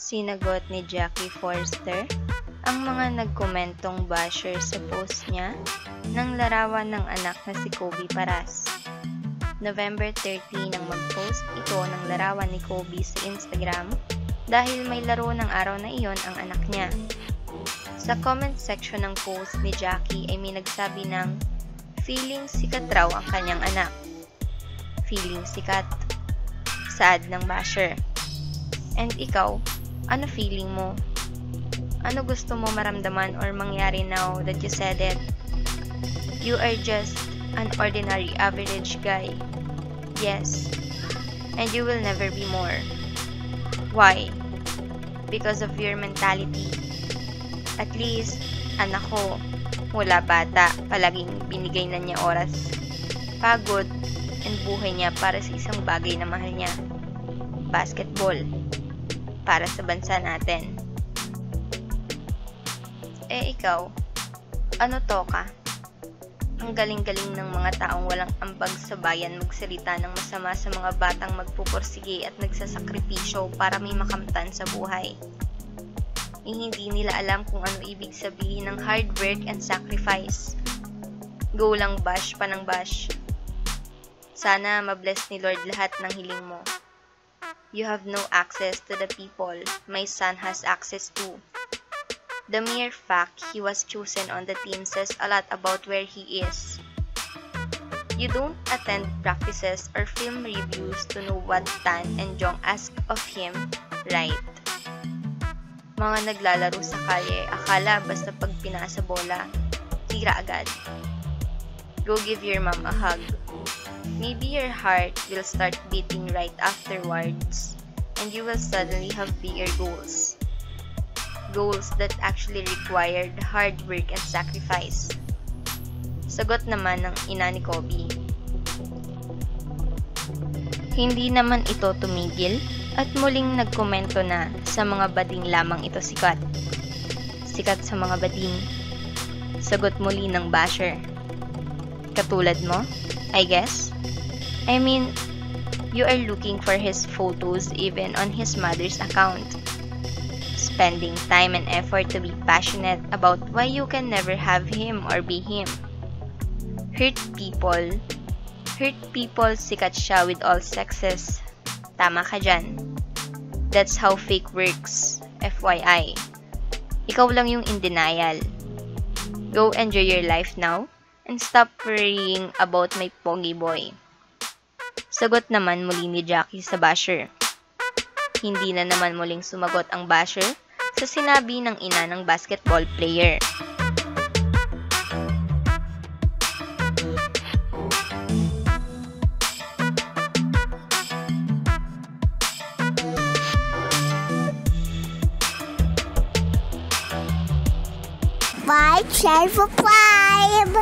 Sinagot ni Jackie Forster ang mga nagkomentong basher sa post niya ng larawan ng anak na si Kobe Paras. November 30 nang mag-post ito ng larawan ni Kobe sa Instagram dahil may laro ng araw na iyon ang anak niya. Sa comment section ng post ni Jackie ay may nagsabi ng feeling sikat raw ang kanyang anak. Feeling sikat. Sad ng basher. And ikaw, ano feeling mo? Ano gusto mo maramdaman or mangyari now that you said it? You are just an ordinary average guy. Yes. And you will never be more. Why? Because of your mentality. At least, anak ko, mula bata, palaging binigay na niya oras, pagod, and buhay niya para sa isang bagay na mahal niya. Basketball. Para sa bansa natin. Ikaw, ano to ka? Ang galing-galing ng mga taong walang ambag sa bayan magsalita ng masama sa mga batang magpupursige at nagsasakripisyo para may makamtan sa buhay. Hindi nila alam kung ano ibig sabihin ng hard work and sacrifice. Go lang bash pa ng bash. Sana mabless ni Lord lahat ng hiling mo. You have no access to the people my son has access to. The mere fact he was chosen on the team says a lot about where he is. You don't attend practices or film reviews to know what Tan and Jong ask of him, right? Mga naglalaro sa kalye, akala basta pag pinasa bola, tira agad. Go give your mom a hug. Maybe your heart will start beating right afterwards, and you will suddenly have bigger goals. Goals that actually required hard work and sacrifice. Sagot naman ng ina ni Kobe. Hindi naman ito tumigil at muling nagkomento na sa mga bading lamang ito sikat. Sikat sa mga bading. Sagot muli ng basher. Katulad mo, I guess? I mean, you are looking for his photos even on his mother's account. Spending time and effort to be passionate about why you can never have him or be him. Hurt people, sikat siya with all sexes. Tama ka dyan. That's how fake works, FYI. Ikaw lang yung in denial. Go enjoy your life now and stop worrying about my pogi boy. Sagot naman muli ni Jackie sa basher. Hindi na naman muling sumagot ang basher sa sinabi ng ina ng basketball player. Share, subscribe!